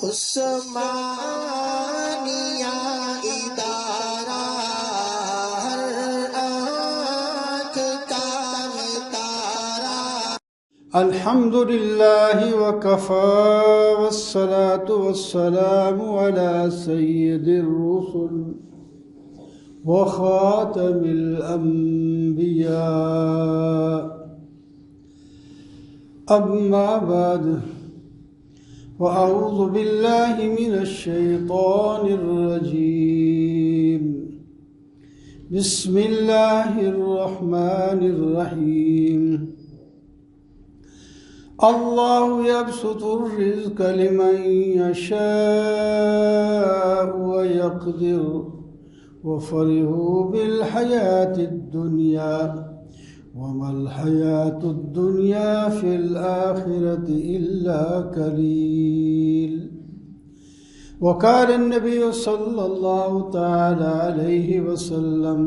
عثمانیہ ادارہ ہر آنکھ کا تارا۔ الحمد للہ وکفى والصلاة والسلام على سید الرسل وخاتم الانبیاء، اما بعد وأعوذ بالله من الشيطان الرجيم، بسم الله الرحمن الرحيم۔ الله يبسط الرزق لمن يشاء ويقدر وفرحوا بالحياة الدنيا وما الحياة الدنيا في الآخرة إلا قليل۔ وقال النبي صلى الله تعالى عليه وسلم: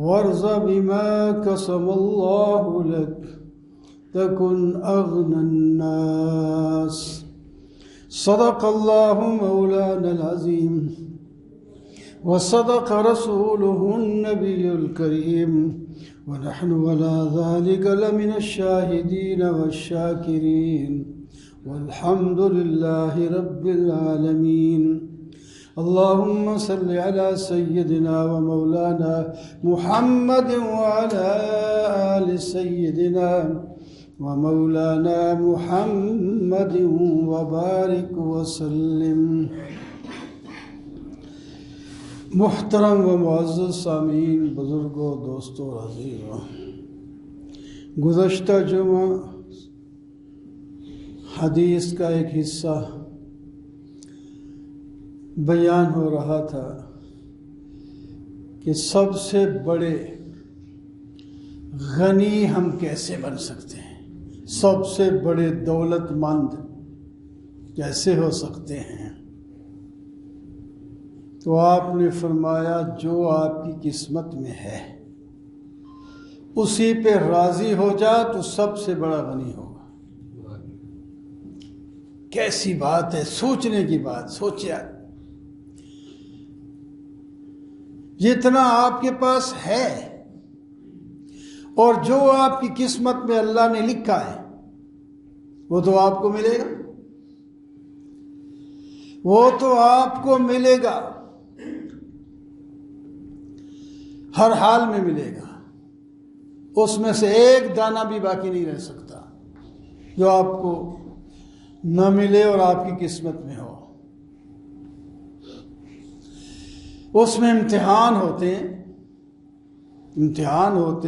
وارض بما قسم الله لك تكن أغنى الناس۔ صدق الله مولانا العظيم وصدق رسوله النبي الكريم، ونحن على ذلك لمن الشاهدين والشاكرين، والحمد لله رب العالمين۔ اللهم صل على سيدنا ومولانا محمد وعلى آل سيدنا ومولانا محمد وبارك وسلم۔ محترم و معزز سامعین، بزرگوں، دوستوں، عزیزوں، گزشتہ جمعہ حدیث کا ایک حصہ بیان ہو رہا تھا کہ سب سے بڑے غنی ہم کیسے بن سکتے ہیں، سب سے بڑے دولت مند کیسے ہو سکتے ہیں۔ تو آپ نے فرمایا جو آپ کی قسمت میں ہے اسی پہ راضی ہو جا تو سب سے بڑا غنی ہوگا۔ کیسی بات ہے، سوچنے کی بات، سوچیا جتنا آپ کے پاس ہے اور جو آپ کی قسمت میں اللہ نے لکھا ہے وہ تو آپ کو ملے گا، وہ تو آپ کو ملے گا، ہر حال میں ملے گا۔ اس میں سے ایک دانہ بھی باقی نہیں رہ سکتا جو آپ کو نہ ملے اور آپ کی قسمت میں ہو۔ اس میں امتحان ہوتے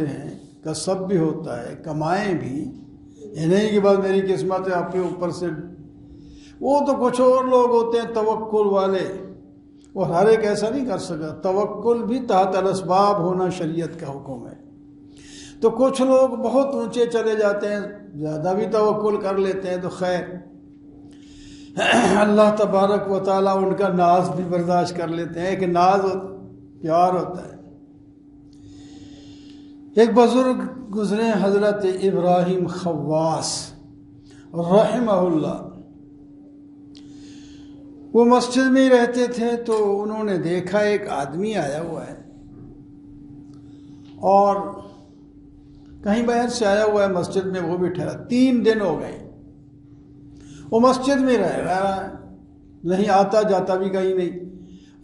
ہیں، کسب بھی ہوتا ہے، کمائیں بھی، یہ نہیں کہ بس میری قسمت ہے آپ کے اوپر سے۔ وہ تو کچھ اور لوگ ہوتے ہیں توکل والے، وہ ہر ایک ایسا نہیں کر سکتا۔ توکل بھی تحت الاسباب ہونا شریعت کا حکم ہے۔ تو کچھ لوگ بہت اونچے چلے جاتے ہیں، زیادہ بھی توکل کر لیتے ہیں، تو خیر اللہ تبارک و تعالیٰ ان کا ناز بھی برداشت کر لیتے ہیں کہ ناز پیار ہوتا ہے۔ ایک بزرگ گزرے حضرت ابراہیم خواص رحمہ اللہ، وہ مسجد میں ہی رہتے تھے، تو انہوں نے دیکھا ایک آدمی آیا ہوا ہے اور کہیں باہر سے آیا ہوا ہے مسجد میں، وہ بھی ٹھہرا۔ 3 دن ہو گئے وہ مسجد میں رہ رہا ہے، نہیں آتا جاتا بھی کہیں نہیں،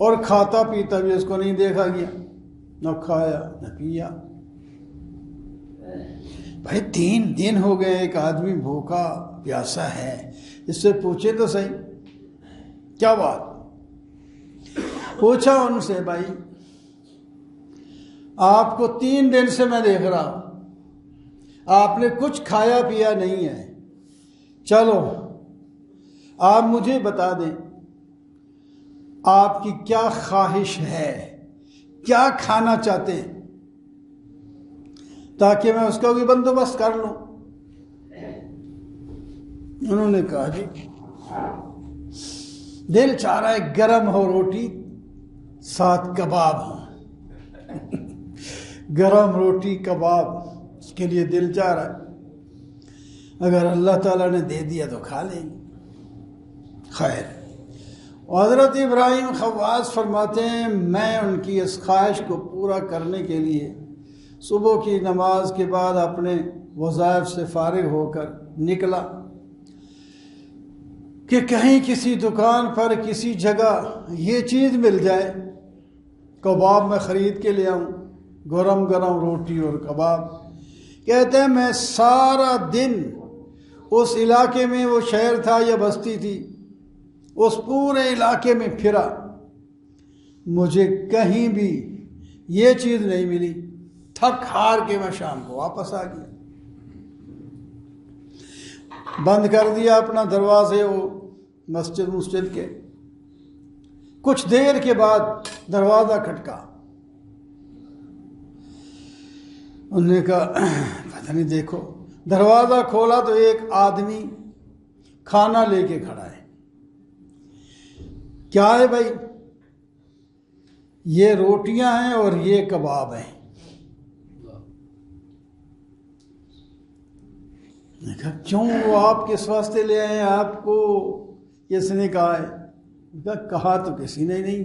اور کھاتا پیتا بھی اس کو نہیں دیکھا گیا، نہ کھایا نہ پیا۔ بھائی 3 دن ہو گئے، ایک آدمی بھوکا پیاسا ہے، اس سے پوچھے تو صحیح کیا بات۔ پوچھا ان سے، بھائی آپ کو 3 دن سے میں دیکھ رہا ہوں، آپ نے کچھ کھایا پیا نہیں ہے، چلو آپ مجھے بتا دیں آپ کی کیا خواہش ہے، کیا کھانا چاہتے ہیں، تاکہ میں اس کا بھی بندوبست کر لوں۔ انہوں نے کہا جی دل چاہ رہا ہے گرم ہو روٹی ساتھ کباب ہوں، گرم روٹی کباب اس کے لیے دل چاہ رہا ہے، اگر اللہ تعالیٰ نے دے دیا تو کھا لیں گے۔ خیر، حضرت ابراہیم خواص فرماتے ہیں میں ان کی اس خواہش کو پورا کرنے کے لیے صبح کی نماز کے بعد اپنے وظائف سے فارغ ہو کر نکلا کہ کہیں کسی دکان پر کسی جگہ یہ چیز مل جائے، کباب میں خرید کے لے آؤں، گرم گرم روٹی اور کباب۔ کہتے ہیں میں سارا دن اس علاقے میں، وہ شہر تھا یا بستی تھی، اس پورے علاقے میں پھرا، مجھے کہیں بھی یہ چیز نہیں ملی۔ تھک ہار کے میں شام کو واپس آ گیا، بند کر دیا اپنا دروازے وہ مسجد کے۔ کچھ دیر کے بعد دروازہ کھٹکا، انہوں نے کہا پتہ نہیں، دیکھو دروازہ کھولا تو ایک آدمی کھانا لے کے کھڑا ہے۔ کیا ہے بھائی؟ یہ روٹیاں ہیں اور یہ کباب ہیں۔ میں کہا کیوں، وہ آپ کس واسطے لے آئے ہیں؟ آپ کو کس نے کہا ہے؟ کہا تو کسی نے نہیں،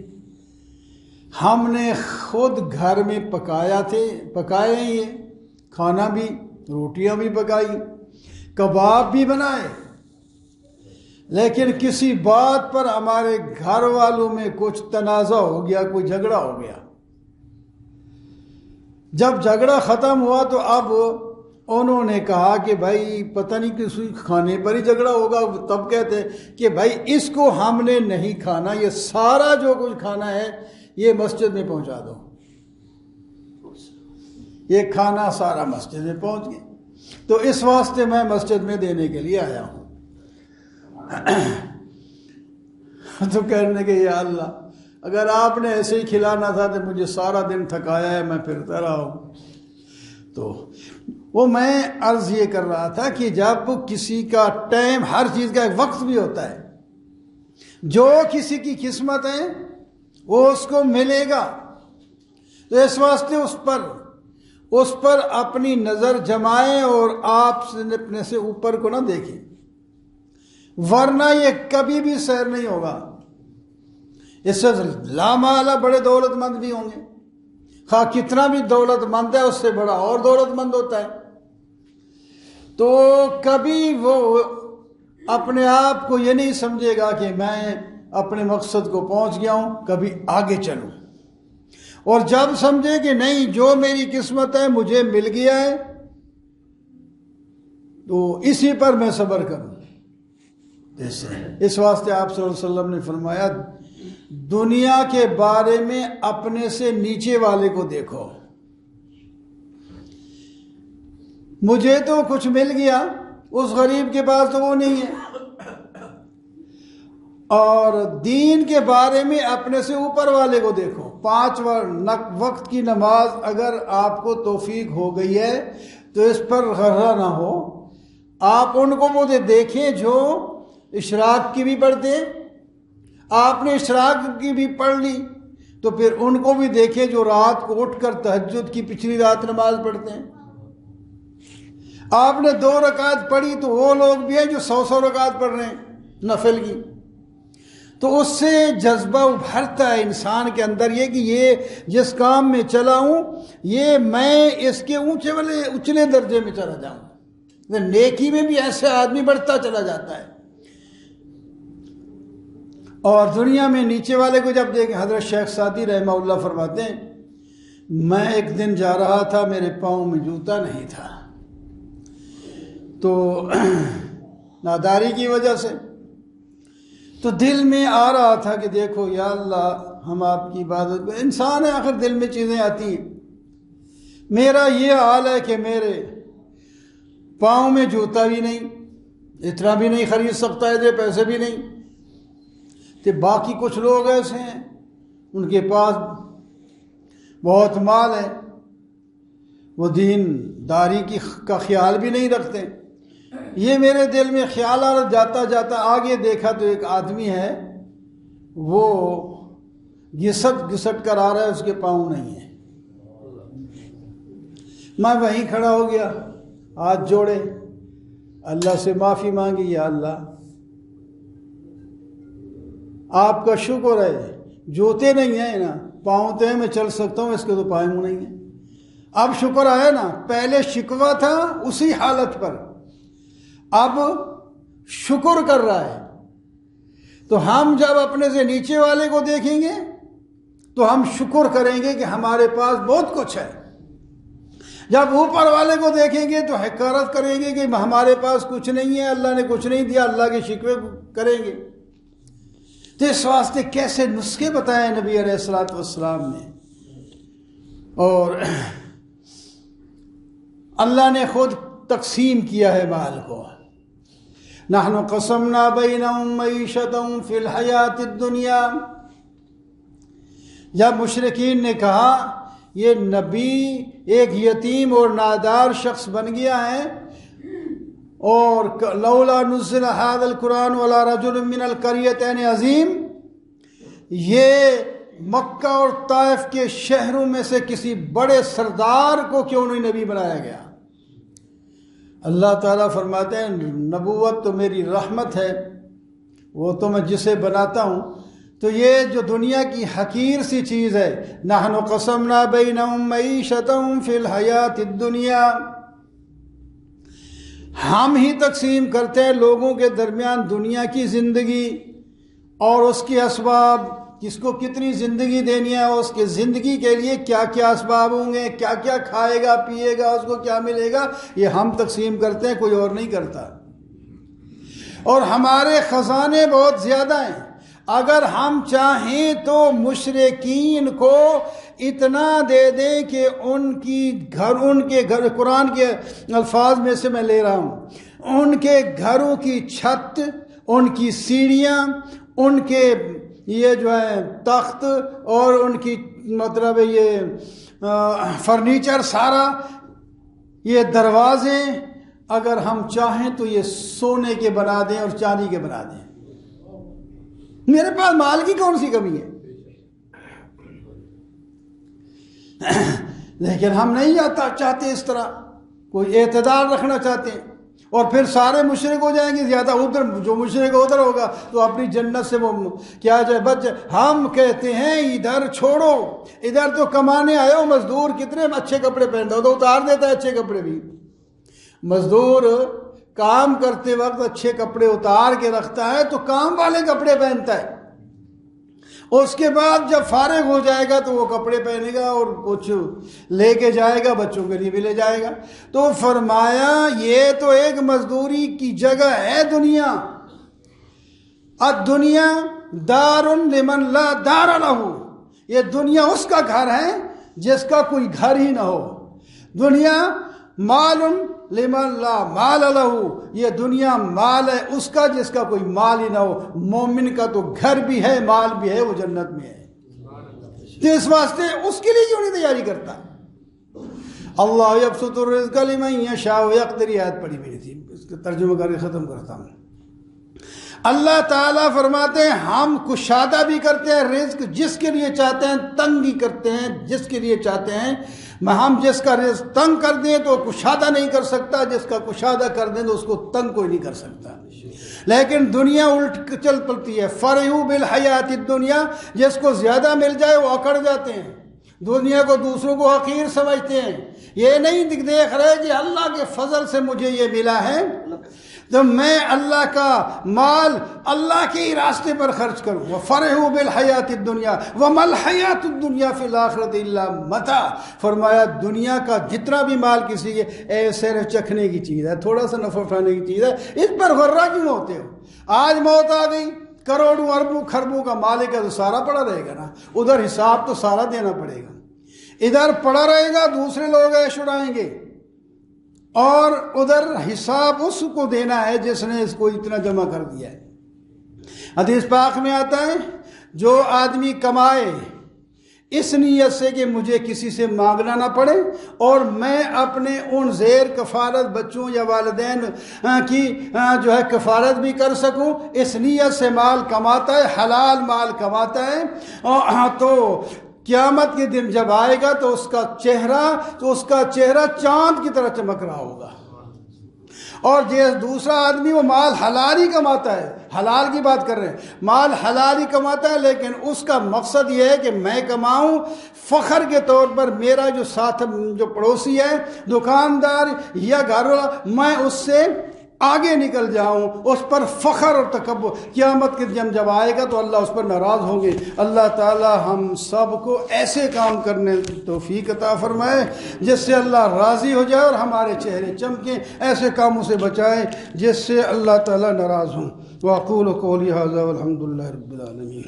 ہم نے خود گھر میں پکائے ہیں، یہ کھانا بھی، روٹیاں بھی پکائی، کباب بھی بنائے، لیکن کسی بات پر ہمارے گھر والوں میں کچھ تنازع ہو گیا، کوئی جھگڑا ہو گیا۔ جب جھگڑا ختم ہوا تو اب انہوں نے کہا کہ بھائی پتہ نہیں کسی کھانے پر ہی جھگڑا ہوگا، تب کہتے کہ بھائی اس کو ہم نے نہیں کھانا، یہ سارا جو کچھ کھانا ہے یہ مسجد میں پہنچا دو۔ یہ کھانا سارا مسجد میں پہنچ گیا، تو اس واسطے میں مسجد میں دینے کے لیے آیا ہوں۔ تو کہنے کہ یا اللہ، اگر آپ نے ایسے ہی کھلانا تھا تو مجھے سارا دن تھکایا ہے، میں پھرتا رہا ہوں۔ تو وہ میں عرض یہ کر رہا تھا کہ جب کسی کا ٹائم، ہر چیز کا ایک وقت بھی ہوتا ہے، جو کسی کی قسمت ہے وہ اس کو ملے گا، تو اس واسطے اس پر اپنی نظر جمائیں اور آپ اپنے سے اوپر کو نہ دیکھیں، ورنہ یہ کبھی بھی سیر نہیں ہوگا۔ اس سے لامحالہ بڑے دولت مند بھی ہوں گے، خواہ کتنا بھی دولت مند ہے اس سے بڑا اور دولت مند ہوتا ہے، تو کبھی وہ اپنے آپ کو یہ نہیں سمجھے گا کہ میں اپنے مقصد کو پہنچ گیا ہوں، کبھی آگے چلوں، اور جب سمجھے کہ نہیں جو میری قسمت ہے مجھے مل گیا ہے تو اسی پر میں صبر کروں۔ اس واسطے آپ صلی اللہ علیہ وسلم نے فرمایا دنیا کے بارے میں اپنے سے نیچے والے کو دیکھو، مجھے تو کچھ مل گیا، اس غریب کے پاس تو وہ نہیں ہے، اور دین کے بارے میں اپنے سے اوپر والے کو دیکھو۔ 5 وقت کی نماز اگر آپ کو توفیق ہو گئی ہے تو اس پر غرہ نہ ہو، آپ ان کو وہ دیکھیں جو اشراق کی بھی پڑھتے ہیں، آپ نے اشراق کی بھی پڑھ لی تو پھر ان کو بھی دیکھیں جو رات کو اٹھ کر تہجد کی پچھلی رات نماز پڑھتے ہیں۔ آپ نے 2 رکعت پڑھی تو وہ لوگ بھی ہیں جو 100 رکعت پڑھ رہے ہیں نفل کی، تو اس سے جذبہ ابھرتا ہے انسان کے اندر، یہ کہ یہ جس کام میں چلا ہوں یہ میں اس کے اونچے درجے میں چلا جاؤں۔ نیکی میں بھی ایسے آدمی بڑھتا چلا جاتا ہے، اور دنیا میں نیچے والے کو جب دیکھیں، حضرت شیخ سعدی رحمہ اللہ فرماتے ہیں میں ایک دن جا رہا تھا، میرے پاؤں میں جوتا نہیں تھا، تو ناداری کی وجہ سے تو دل میں آ رہا تھا کہ دیکھو یا اللہ ہم آپ کی عبادت، انسان ہے آخر دل میں چیزیں آتی ہیں، میرا یہ حال ہے کہ میرے پاؤں میں جوتا بھی نہیں، اتنا بھی نہیں خرید سکتا ہے، دے پیسے بھی نہیں، کہ باقی کچھ لوگ ایسے ہیں ان کے پاس بہت مال ہے، وہ دین داری کا خیال بھی نہیں رکھتے۔ یہ میرے دل میں خیال آ رہا، جاتا جاتا آگے دیکھا تو ایک آدمی ہے وہ گھسٹ کر آ رہا ہے، اس کے پاؤں نہیں ہے۔ میں وہیں کھڑا ہو گیا، ہاتھ جوڑے، اللہ سے معافی مانگی، یا اللہ آپ کا شکر ہے جوتے نہیں ہیں نا، پاؤں تو ہیں، میں چل سکتا ہوں، اس کے تو پائے منہ نہیں ہیں۔ اب شکر آیا نا، پہلے شکوہ تھا اسی حالت پر، اب شکر کر رہا ہے۔ تو ہم جب اپنے سے نیچے والے کو دیکھیں گے تو ہم شکر کریں گے کہ ہمارے پاس بہت کچھ ہے، جب اوپر والے کو دیکھیں گے تو حقارت کریں گے کہ ہمارے پاس کچھ نہیں ہے، اللہ نے کچھ نہیں دیا، اللہ کے شکوے کریں گے۔ تو اس واسطے کیسے نسخے بتائے نبی علیہ الصلوۃ والسلام نے، اور اللہ نے خود تقسیم کیا ہے مال کو۔ نحن قسمنا بینہم معیشتہم فی الحیات الدنیا۔ جب مشرکین نے کہا یہ نبی ایک یتیم اور نادار شخص بن گیا ہے، اور لولا نزل ھذا القرآن علی رجل من القریتین عظیم، یہ مکہ اور طائف کے شہروں میں سے کسی بڑے سردار کو کیوں نہیں نبی بنایا گیا؟ اللہ تعالیٰ فرماتے ہیں نبوت تو میری رحمت ہے، وہ تو میں جسے بناتا ہوں۔ تو یہ جو دنیا کی حقیر سی چیز ہے، نحن قسمنا بینہم معیشتہم فی الحیات الدنیا، ہم ہی تقسیم کرتے ہیں لوگوں کے درمیان دنیا کی زندگی اور اس کے اسباب، کس کو کتنی زندگی دینی ہے، اس کے زندگی کے لیے کیا کیا اسباب ہوں گے، کیا کیا کھائے گا پیے گا، اس کو کیا ملے گا، یہ ہم تقسیم کرتے ہیں، کوئی اور نہیں کرتا۔ اور ہمارے خزانے بہت زیادہ ہیں، اگر ہم چاہیں تو مشرکین کو اتنا دے دیں کہ ان کے گھر، قرآن کے الفاظ میں سے میں لے رہا ہوں، ان کے گھروں کی چھت، ان کی سیڑھیاں، ان کے یہ جو ہے تخت، اور ان کی مطلب یہ فرنیچر سارا، یہ دروازے، اگر ہم چاہیں تو یہ سونے کے بنا دیں اور چاندی کے بنا دیں۔ میرے پاس مال کی کون سی کمی ہے؟ لیکن ہم نہیں چاہتے اس طرح، کوئی اعتدال رکھنا چاہتے ہیں، اور پھر سارے مشرک ہو جائیں گے، زیادہ ادھر جو مشرک ادھر ہوگا تو اپنی جنت سے وہ کیا جائے بچ جائے۔ ہم کہتے ہیں ادھر چھوڑو، ادھر تو کمانے آئے ہو، مزدور کتنے اچھے کپڑے پہنتا ہو تو اتار دیتا ہے اچھے کپڑے بھی، مزدور کام کرتے وقت اچھے کپڑے اتار کے رکھتا ہے تو کام والے کپڑے پہنتا ہے، اس کے بعد جب فارغ ہو جائے گا تو وہ کپڑے پہنے گا اور کچھ لے کے جائے گا، بچوں کے لیے بھی لے جائے گا۔ تو فرمایا یہ تو ایک مزدوری کی جگہ ہے دنیا، الدنیا دار لمن لا دار لہ، یہ دنیا اس کا گھر ہے جس کا کوئی گھر ہی نہ ہو۔ دنیا مال لمن لا مال لہ، یہ دنیا مال ہے اس کا جس کا کوئی مال ہی نہ ہو۔ مومن کا تو گھر بھی ہے، مال بھی ہے، وہ جنت میں ہے۔ تو اس واسطے اس کے لیے کیوں نہیں تیاری کرتا؟ اللہ یبسط الرزق لمن یشاء ویقدر، آیت پڑھی میری تھی، اس کا ترجمہ کر کے ختم کرتا ہوں۔ اللہ تعالیٰ فرماتے ہیں ہم کشادہ بھی کرتے ہیں رزق جس کے لیے چاہتے ہیں، تنگ بھی کرتے ہیں جس کے لیے چاہتے ہیں۔ ہم جس کا رزق تنگ کر دیں تو کشادہ نہیں کر سکتا، جس کا کشادہ کر دیں تو اس کو تنگ کوئی نہیں کر سکتا۔ لیکن دنیا الٹ چل پڑتی ہے، فرحوا بالحیات الدنیا، جس کو زیادہ مل جائے وہ اکڑ جاتے ہیں، دنیا کو دوسروں کو حقیر سمجھتے ہیں۔ یہ نہیں دیکھ رہے کہ اللہ کے فضل سے مجھے یہ ملا ہے تو میں اللہ کا مال اللہ کے ہی راستے پر خرچ کروں۔ وَفَرِحُوا بِالْحَيَاةِ الدُّنْيَا وَمَا الْحَيَاةُ الدُّنْيَا فِي الْآخِرَةِ إِلَّا مَتَاعٌ، فرمایا دنیا کا جتنا بھی مال کسی کے صرف چکھنے کی چیز ہے، تھوڑا سا نفع اٹھانے کی چیز ہے، اس پر غرہ کیوں ہوتے ہو؟ آج موت آ گئی، کروڑوں اربوں خربوں کا مالک ہے تو سارا پڑا رہے گا نا، ادھر حساب تو سارا دینا پڑے گا، ادھر پڑا رہے گا دوسرے لوگ عیش اڑائیں گے، اور ادھر حساب اس کو دینا ہے جس نے اس کو اتنا جمع کر دیا ہے۔ حدیث پاک میں آتا ہے جو آدمی کمائے اس نیت سے کہ مجھے کسی سے مانگنا نہ پڑے اور میں اپنے ان زیر کفالت بچوں یا والدین کی جو ہے کفالت بھی کر سکوں، اس نیت سے مال کماتا ہے، حلال مال کماتا ہے، تو قیامت کے دن جب آئے گا تو اس کا چہرہ چاند کی طرح چمک رہا ہوگا، اور دوسرا آدمی وہ مال حلال ہی کماتا ہے، حلال کی بات کر رہے ہیں، مال حلال ہی کماتا ہے، لیکن اس کا مقصد یہ ہے کہ میں کماؤں فخر کے طور پر، میرا جو ساتھ جو پڑوسی ہے، دکاندار یا گھر والا، میں اس سے آگے نکل جاؤں، اس پر فخر اور تکبر۔ قیامت کے دن جب آئے گا تو اللہ اس پر ناراض ہوں گے۔ اللہ تعالی ہم سب کو ایسے کام کرنے کی توفیق عطا فرمائے جس سے اللہ راضی ہو جائے اور ہمارے چہرے چمکیں، ایسے کاموں سے بچائے جس سے اللہ تعالی ناراض ہوں۔ وَأَقُولُ قَوْلِي هَذَا وَالْحَمْدُ لِلَّهِ رَبِّ الْعَالَمِينَ۔